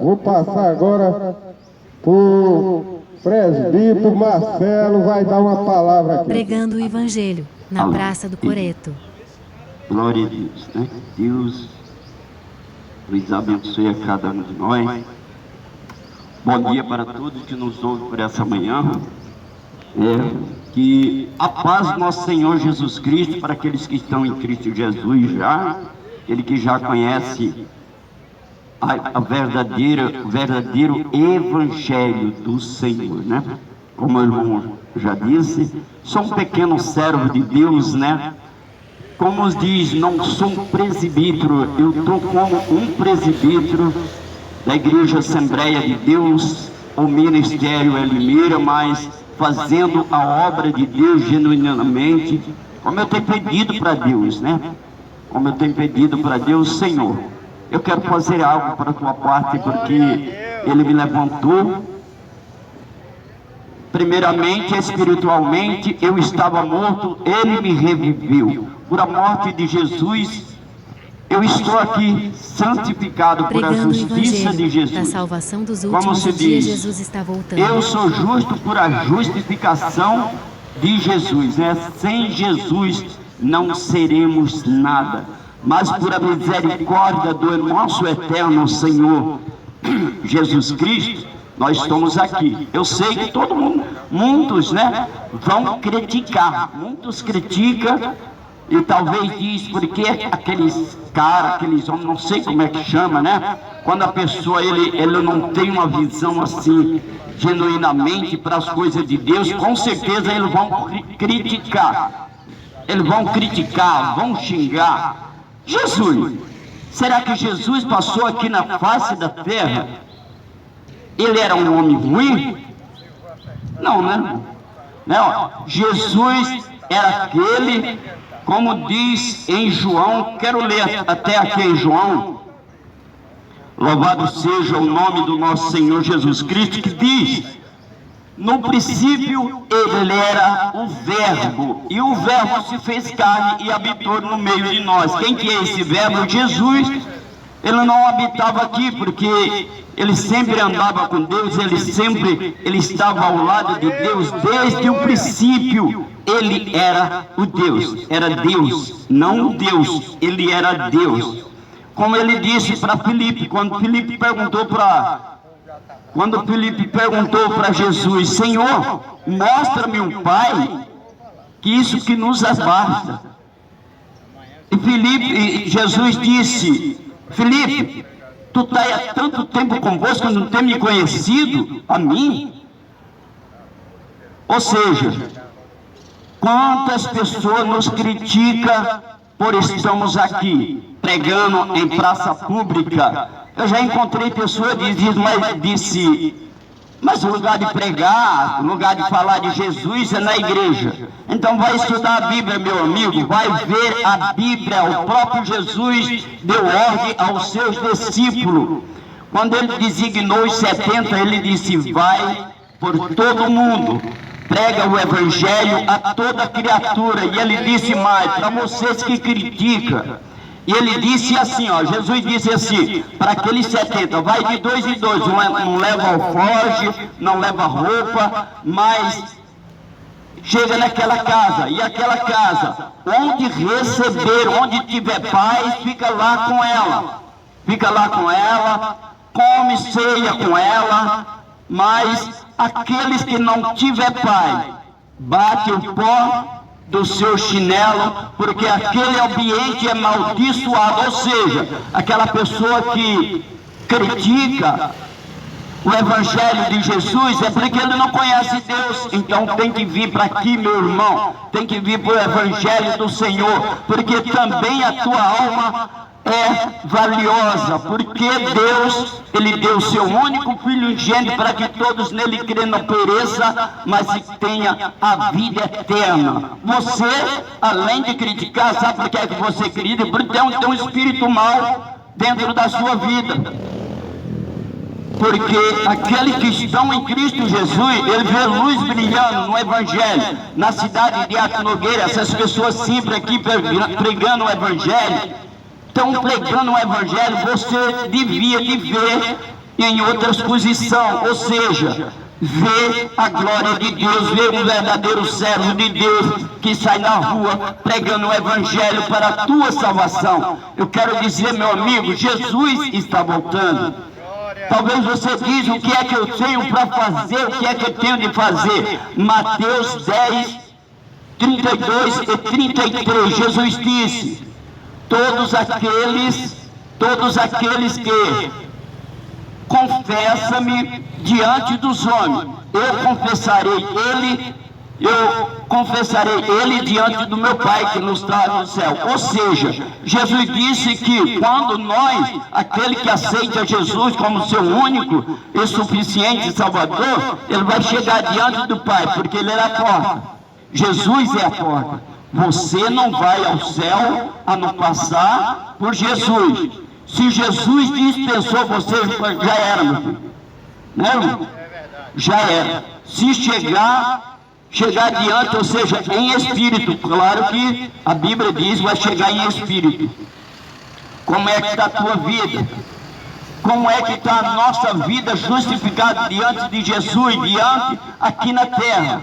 Vou passar agora por presbítero Marcelo, vai dar uma palavra aqui. Pregando o Evangelho, na Praça do Coreto. Glória a Deus, né? Deus nos abençoe a cada um de nós. Bom dia para todos que nos ouvem por essa manhã. Que a paz do nosso Senhor Jesus Cristo, para aqueles que estão em Cristo Jesus já, aquele que já conhece o verdadeiro Evangelho do Senhor, né? Como o irmão já disse, sou um pequeno servo de Deus, né? Como diz, não sou um presbítero, eu estou como um presbítero da Igreja Assembleia de Deus, o Ministério Elimira, mas fazendo a obra de Deus genuinamente, como eu tenho pedido para Deus, né? Como eu tenho pedido para Deus, Senhor, eu quero fazer algo para a tua parte, porque Ele me levantou. Primeiramente, espiritualmente, eu estava morto, Ele me reviveu. Por a morte de Jesus, eu estou aqui santificado por a justiça de Jesus. Da salvação dos Como se últimos dias, diz, Jesus está voltando. eu sou justo por a justificação de Jesus, né? Sem Jesus não seremos nada, mas por a misericórdia do nosso eterno Senhor Jesus Cristo, nós estamos aqui. Eu sei que todo mundo, muitos, né, vão criticar, muitos criticam. E talvez diz, porque aqueles caras, aqueles homens, não sei como é que chama, né? Quando a pessoa, ele não tem uma visão assim, genuinamente para as coisas de Deus, com certeza eles vão criticar. Eles vão criticar, vão xingar. Jesus, será que Jesus passou aqui na face da terra? Ele era um homem ruim? Não, né? Não, Jesus era aquele, como diz em João, quero ler até aqui em João, louvado seja o nome do nosso Senhor Jesus Cristo, que diz, no princípio Ele era o Verbo, e o Verbo se fez carne e habitou no meio de nós. Quem que é esse Verbo? Jesus. Ele não habitava aqui, porque ele sempre andava com Deus, ele estava ao lado de Deus, desde o princípio. Ele era o Deus, era Deus, não Deus, ele era Deus. Como ele disse para Filipe, quando Filipe perguntou para Jesus, Senhor, mostra-me um Pai, que isso que nos basta. E Jesus disse, Filipe, tu estás há tanto tempo convosco, não tem me conhecido a mim? Ou seja, quantas pessoas nos criticam por estarmos aqui, pregando em praça pública. Eu já encontrei pessoas que disse, mas o lugar de pregar, o lugar de falar de Jesus é na igreja. Então vai estudar a Bíblia, meu amigo, vai ver a Bíblia. O próprio Jesus deu ordem aos seus discípulos. Quando ele designou os 70, ele disse, vai por todo mundo, prega o Evangelho a toda criatura. E ele disse mais, para vocês que criticam, e ele disse assim, ó, Jesus disse assim, para aqueles 70, vai de 2 em 2, não leva alforje, não leva roupa, mas chega naquela casa, e aquela casa, onde receber, onde tiver paz, fica lá com ela, come, ceia com ela, mas aqueles que não tiver paz, bate o pó do seu chinelo, porque aquele ambiente é amaldiçoado. Ou seja, aquela pessoa que critica o Evangelho de Jesus é porque ele não conhece Deus. Então tem que vir para aqui, meu irmão, tem que vir para o Evangelho do Senhor, porque também a tua alma é valiosa, porque Deus, Ele deu o seu único Filho unigênito para que todos nele crêem não pereça, mas tenha a vida eterna. Você, além de criticar, sabe por que é que você critica? Porque tem um espírito mau dentro da sua vida. Porque aqueles que estão em Cristo Jesus, ele vê luz brilhando no Evangelho. Na cidade de Ato Nogueira, essas pessoas sempre aqui pregando o Evangelho, estão pregando o Evangelho. Você devia de ver e em outras posição, ou seja, vê a glória de Deus, vê um verdadeiro servo de Deus que sai na rua pregando o evangelho para a tua salvação. Eu quero dizer, meu amigo, Jesus está voltando. Talvez você diz, o que é que eu tenho para fazer, o que é que eu tenho de fazer? Mateus 10, 32 e 33, Jesus disse: todos aqueles que confessa-me diante dos homens, eu confessarei ele diante do meu Pai que nos está no céu. Ou seja, Jesus disse que quando nós, aquele que aceita Jesus como seu único e suficiente Salvador, ele vai chegar diante do Pai, porque ele é a porta. Jesus é a porta. Você não vai ao céu a não passar por Jesus. Se Jesus dispensou você, já era, meu filho. Né, irmão? Já era. Se chegar diante, ou seja, em espírito, claro que a Bíblia diz, vai chegar em espírito. Como é que está a tua vida? Como é que está a nossa vida justificada diante de Jesus, diante aqui na terra?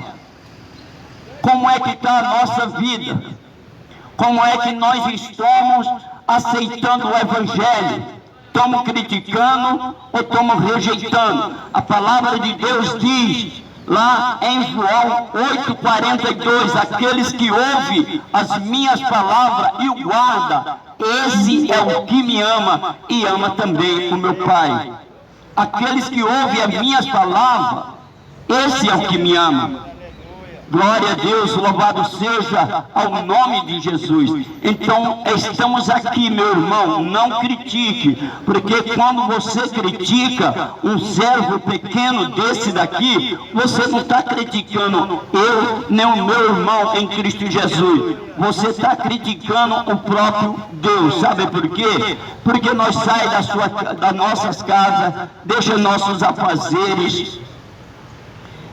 Como é que está a nossa vida? Como é que nós estamos aceitando o Evangelho? Estamos criticando ou estamos rejeitando? A palavra de Deus diz, lá em João 8,42, aqueles que ouvem as minhas palavras e o guarda, esse é o que me ama e ama também o meu Pai. Aqueles que ouvem as minhas palavras, esse é o que me ama. Glória a Deus, louvado seja ao nome de Jesus. Então, estamos aqui, meu irmão, não critique, porque quando você critica um servo pequeno desse daqui, você não está criticando eu, nem o meu irmão em Cristo Jesus. Você está criticando o próprio Deus. Sabe por quê? Porque nós saímos das nossas casas, deixa nossos afazeres,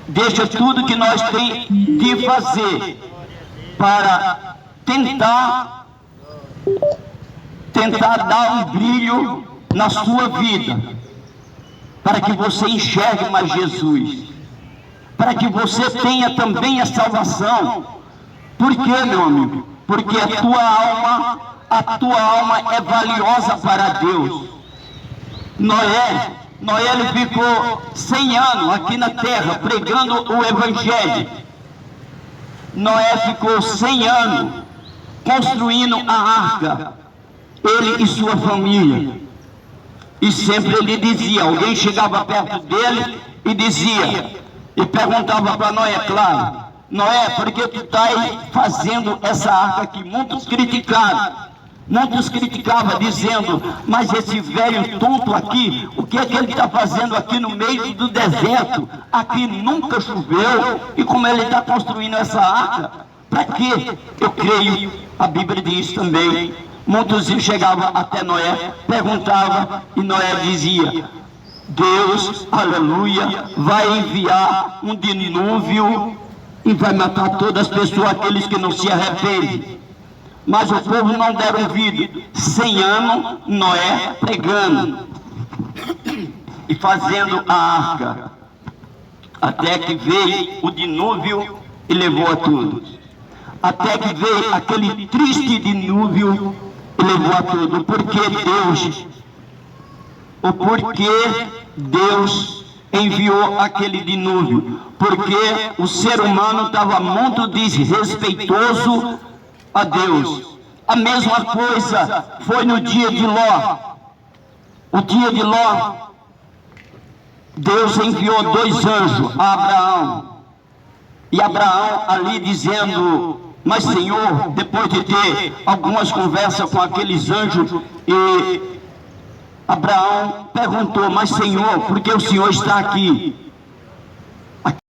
deixa tudo que nós temos de fazer para tentar dar um brilho na sua vida, para que você enxergue mais Jesus, para que você tenha também a salvação. Por quê, meu amigo? Porque a tua alma é valiosa para Deus. Noé ele ficou 100 anos aqui na terra pregando o Evangelho. Noé ficou 100 anos construindo a arca, ele e sua família. E sempre ele dizia, alguém chegava perto dele e dizia, e perguntava para Noé, claro, Noé, por que tu estás fazendo essa arca aqui? Muitos criticavam, dizendo, mas esse velho tonto aqui, o que é que ele está fazendo aqui no meio do deserto? Aqui nunca choveu, e como ele está construindo essa arca? Para quê? Eu creio, a Bíblia diz também, muitos chegavam até Noé, perguntavam, e Noé dizia, Deus, aleluia, vai enviar um dilúvio e vai matar todas as pessoas, aqueles que não se arrependem. Mas o povo não deram ouvido. 100 anos Noé pregando e fazendo a arca, até que veio o dilúvio e levou a tudo. Até que veio aquele triste dilúvio e levou a tudo. O porquê Deus enviou aquele dilúvio? Porque o ser humano estava muito desrespeitoso a Deus. A mesma coisa foi no dia de Ló. O dia de Ló, Deus enviou 2 anjos a Abraão. E Abraão ali dizendo, mas Senhor, depois de ter algumas conversas com aqueles anjos, e Abraão perguntou, mas Senhor, por que o Senhor está aqui?